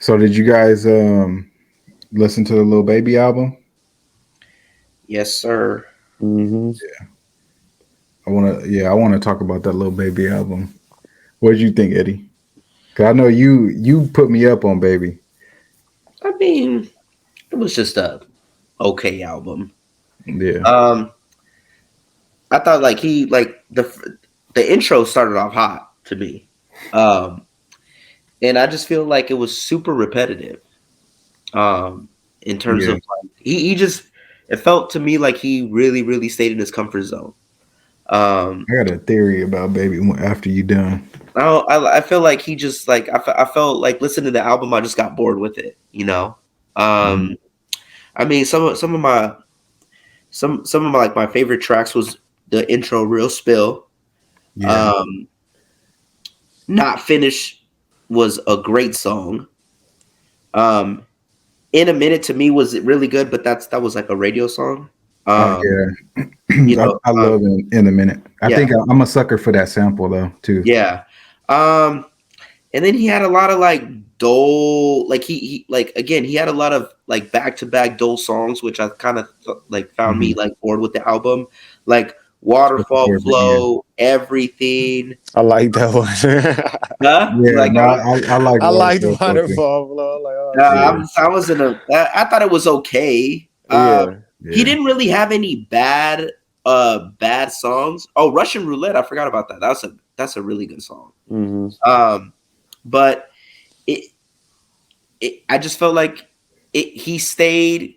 So did you guys listen to the Lil Baby album? Yes, sir. Mm-hmm. I wanna talk about that Lil Baby album. What did you think, Eddie? Cause I know you put me up on Baby. I mean, it was just a okay album. Yeah, Um, I thought like he like the intro started off hot to me, um, and I just feel like it was super repetitive. In terms yeah. of like he just it felt to me like he really stayed in his comfort zone. Um, I got a theory about Baby after you done. I feel like he just like I felt like listening to the album, I just got bored with it. Mhm. I mean some of my like my favorite tracks was the intro, Real Spill. Yeah, Um, Not Finished was a great song. Um, In a Minute to me was really good, but that was like a radio song. Um, yeah. you know, I love in a minute. I yeah, think I'm a sucker for that sample though too. yeah. Um, and then he had a lot of like Dole, like he like again he had a lot of like back to back Dole songs, which I kind of like found me Hmm. like bored with the album, like Especially Waterfall towards the end. Flow, Everything. I like that one. Huh? You Yeah, like no, that one? I like I liked Waterfall Flow too. Waterfall Flow. I'm like, oh Yeah, shit. I was in a. I thought it was okay. Yeah. He yeah. didn't really have any bad songs. Oh, Russian Roulette, I forgot about that. That's a really good song. Mm-hmm. Um, but it, I just felt like he stayed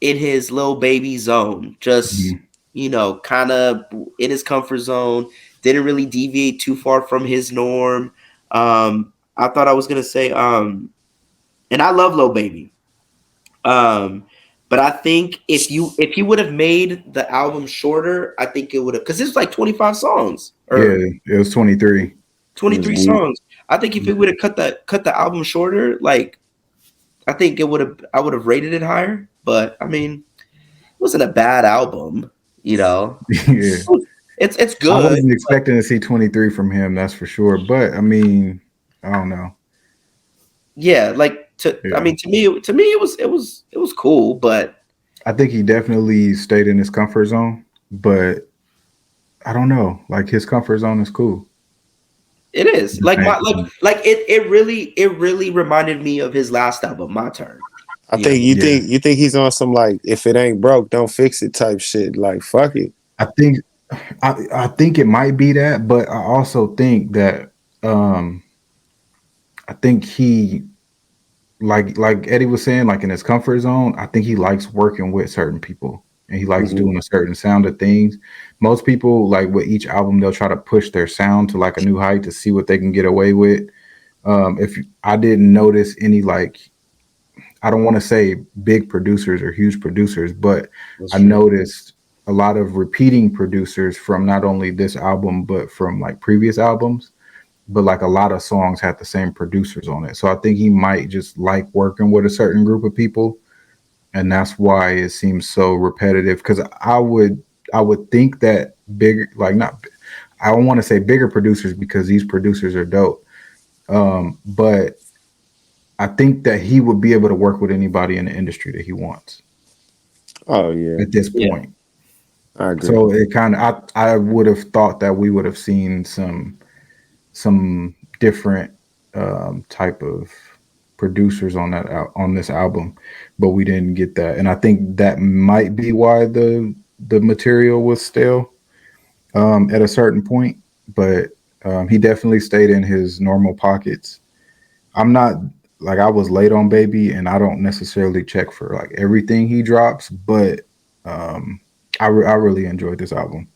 in his little baby zone, just Mhm. kind of in his comfort zone. Didn't really deviate too far from his norm. I thought I was gonna say, and I love Lil Baby. Um, but I think if you would have made the album shorter, I think it would have, because it's like 25 songs Yeah, or it was 23. It's 23 deep. songs. I think if it would have cut the album shorter, like I think it would have I would have rated it higher. But I mean, it wasn't a bad album, you know. Yeah. It's I good. wasn't expecting to see 23 from him, that's for sure. But I mean, I don't know. Yeah, like I Yeah. mean to me it was cool, but I think he definitely stayed in his comfort zone, but I don't know. Like his comfort zone is cool. it At is. the Like same my time. like it really reminded me of his last album, My Turn. I You know. think Yeah. you think he's on some like if it ain't broke, don't fix it type shit. Like fuck it. I think I think it might be that, but I also think that um I think he like Eddie was saying, like in his comfort zone, I think he likes working with certain people and he likes Mm-hmm. doing a certain sound of things. Most people like with each album they'll try to push their sound to like a new height to see what they can get away with. If I didn't notice any like I don't want to say big producers or huge producers, but That's I true. noticed a lot of repeating producers from not only this album but from like previous albums, but like a lot of songs had the same producers on it. So I think he might just like working with a certain group of people, and that's why it seems so repetitive. Because I would think that bigger, like not, I don't want to say bigger producers because these producers are dope, but I think that he would be able to work with anybody in the industry that he wants Oh yeah. at this Yeah. point. I agree. So it kind of I would have thought that we would have seen some different type of producers on on this album, but we didn't get that, and I think that might be why the material was stale at a certain point. But he definitely stayed in his normal pockets. I'm not like I was late on Baby, and I don't necessarily check for like everything he drops, but um, I really enjoyed this album.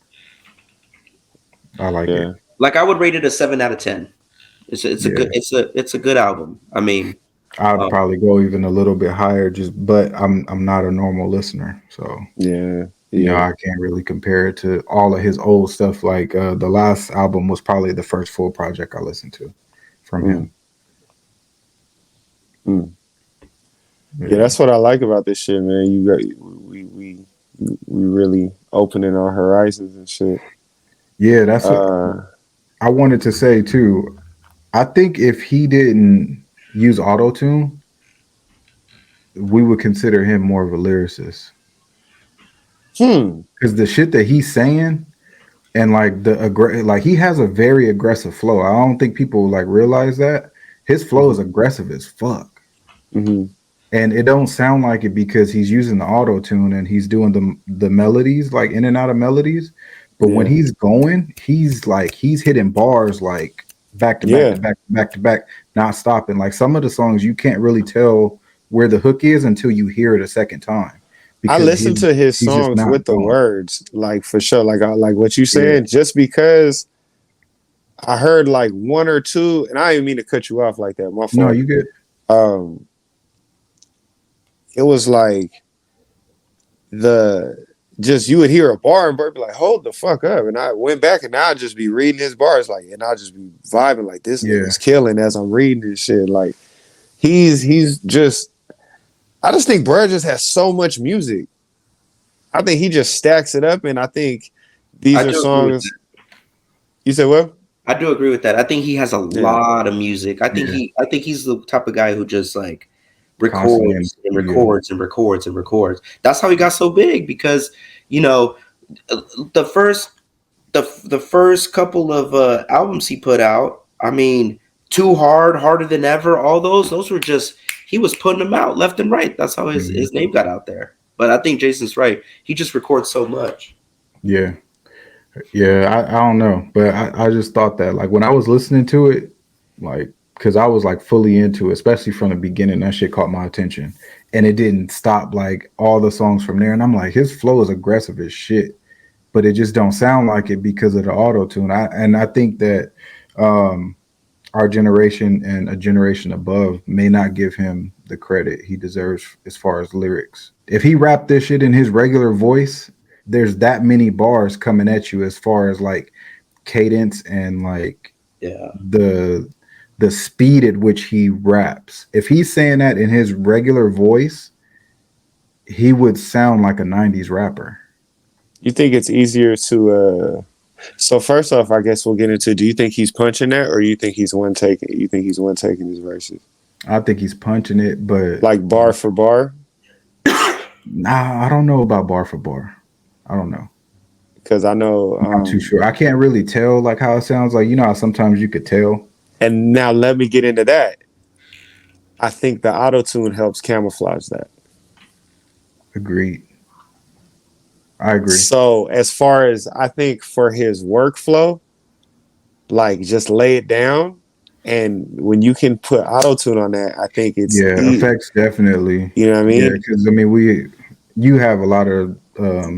I like it. Yeah. Like I would rate it a 7 out of 10. It's a good Yeah. it's a good album. I mean, I'd um, probably go even a little bit higher, just but I'm not a normal listener, so Yeah. I Yeah. can't really compare it to all of his old stuff. Like the last album was probably the first full project I listened to from Mm, him. mm. Yeah, Yeah, that's what I like about this shit, man. You got we really opening our horizons and shit. yeah, that's what Uh I wanted to say too. I think if he didn't. use auto tune, we would consider him more of a lyricist Hmm. because the shit that he's saying and like like he has a very aggressive flow. I don't think people like realize that his flow is Hmm. aggressive as fuck. Hmm. And it don't sound like it because he's using the auto tune and he's doing the melodies like in and out of melodies. But when Yeah. he's going, he's hitting bars like back to back to Yeah. back to back to back, not stopping. Like some of the songs you can't really tell where the hook is until you hear it a second time I because listen to his he's just songs not with the going. words, like for sure. Like I like what you Yeah, saying, just because I heard like one or two, and I didn't mean to cut you off like that. My no, fault. you get Um, it was like the just you would hear a bar and Bert be like, "Hold the fuck up," and I went back and now I just be reading his bars like, and I'll just be vibing like this yeah, nigga's killing as I'm reading this shit. Like he's just. I just think Brad just has so much music. I think he just stacks it up, and I think I these are do agree with songs. that. You said what? I do agree with that. I think he has a Yeah, lot of music. yeah, I think he's the type of guy who just like constantly and records and yeah, records and records and records. That's how he got so big because you know the first the first couple of albums he put out. I mean, Too Hard, Harder Than Ever, all those were just he was putting them out left and right. That's how mhm, his name got out there. But I think Jason's right. He just records so much. yeah. Yeah, I don't know, but I just thought that like when I was listening to it, like because I was like fully into it, especially from the beginning, that shit caught my attention, and it didn't stop like all the songs from there. And I'm like, his flow is aggressive as shit, but it just don't sound like it because of the auto tune. I think that um, our generation and a generation above may not give him the credit he deserves as far as lyrics. If he rapped this shit in his regular voice, there's that many bars coming at you as far as like cadence and like Yeah. the the speed at which he raps. If he's saying that in his regular voice, he would sound like a 90s rapper. you think it's easier to. So first off, I guess we'll get into. Do you think he's punching that, or you think he's one taking? You think he's one taking his verses, I think he's punching it, but like bar for bar? nah, I don't know about bar for bar. I don't know. Because I know. I'm not too sure. I can't really tell like how it sounds like. You know how sometimes you could tell. And now let me get into that. I think the auto tune helps camouflage that. Agreed. I agree. So as far as I think for his workflow, like just lay it down, and when you can put auto tune on that, I think it's Yeah, effects definitely. you know what I Yeah, mean? because I mean you have a lot of Yeah,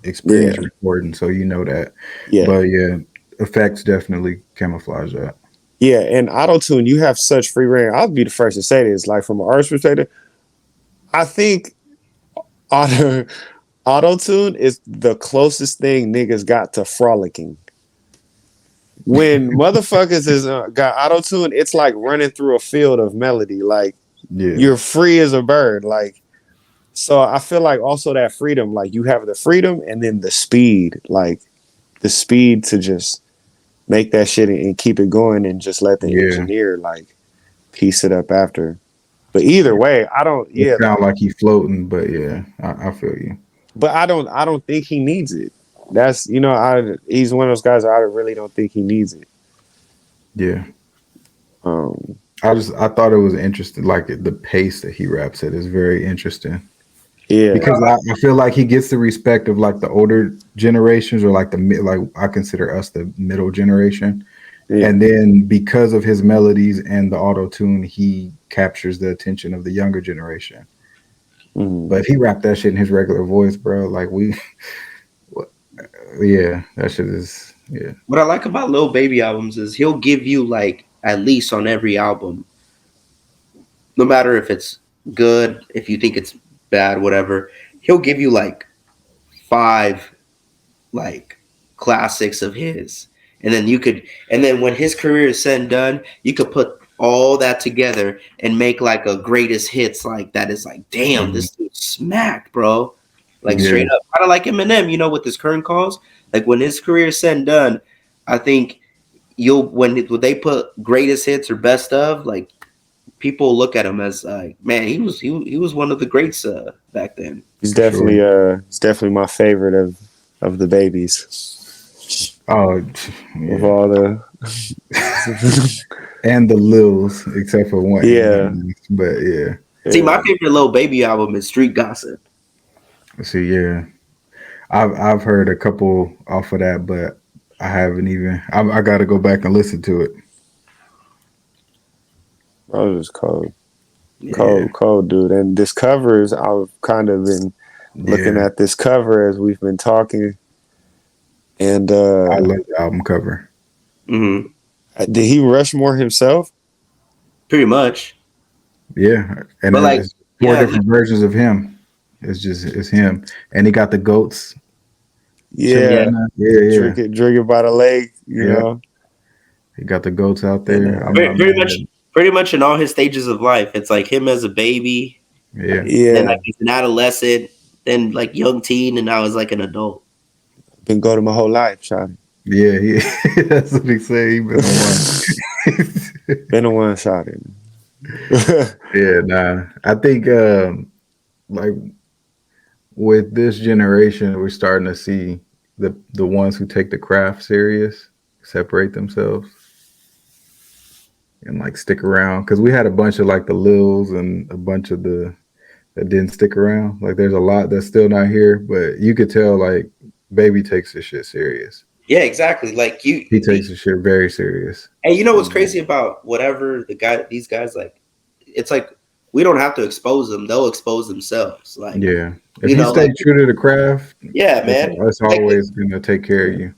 experience recording, so you know that. yeah, But yeah, effects definitely camouflage that. yeah. And auto tune, you have such free reign. I'll be the first to say this. Like from an artist perspective, I think auto auto tune is the closest thing niggas got to frolicking. When motherfuckers is got auto tune, it's like running through a field of melody. Like Yeah, you're free as a bird. Like so, I feel like also that freedom, like you have the freedom and then the speed to just make that shit and keep it going and just let the yeah, engineer like piece it up after. But either yeah. way, I don't. It Yeah, sound like he floating, but yeah, I feel you. but I don't. I don't think he needs it. That's I. He's one of those guys. I really don't think he needs it. Yeah, Um. I thought it was interesting. Like the pace that he raps at is very interesting Yeah. because I feel like he gets the respect of like the older generations or like like I consider us the middle generation. Yeah. And then because of his melodies and the auto tune, he captures the attention of the younger generation. Mhm. But if he rapped that shit in his regular voice, bro, like yeah, that shit is, yeah, What I like about Lil Baby albums is he'll give you like at least on every album, no matter if it's good, if you think it's bad, whatever, he'll give you like five like classics of his. And then when his career is said and done, you could put all that together and make like a greatest hits like that is like, damn, mhm, this dude smacked, bro. Like yeah, straight up. Kind of like Eminem, with his current calls. Like when his career is said and done, I think when they put greatest hits or best of, like people look at him as like, man, he was one of the greats back then. For sure. he's definitely my favorite of the babies. Oh, Of yeah. all the And the Lils, except for yeah, one. But yeah. See, my yeah. favorite Lil Baby album is Street Gossip. See, yeah. I've heard a couple off of that, but I haven't even. I got to go back and listen to it. I was just cold. Yeah, Yeah, Cold, dude. And this covers, I've kind of been looking yeah. at this cover as we've been talking. And I love the album cover. hmm did he Rushmore himself? pretty much. Yeah, and But like, it's four yeah, different versions of him. It's him, and he got the goats chilling yeah, Yeah, in there. Yeah, drinking by the lake, you yeah, yep. know. He got the goats out And there. I'm not mad. pretty much in all his stages of life. It's like him as a baby, Yeah, then like yeah, he's an adolescent, then like young teen, and now he's like an adult. been goaded my whole life, shot. yeah. He, that's what he said. He been the one. Been the one shot it. Yeah, nah. I think like with this generation, we're starting to see the ones who take the craft serious separate themselves and like stick around because we had a bunch of like the Lils and a bunch of the that didn't stick around. Like there's a lot that's still not here, but you could tell like Baby takes this shit serious. Yeah, exactly. Like He takes this shit very serious. and you know what's And crazy about whatever these guys like? It's like we don't have to expose them; they'll expose themselves. Like yeah, if you you know, stay like true to the craft, yeah, man. it's Like always gonna take care of you.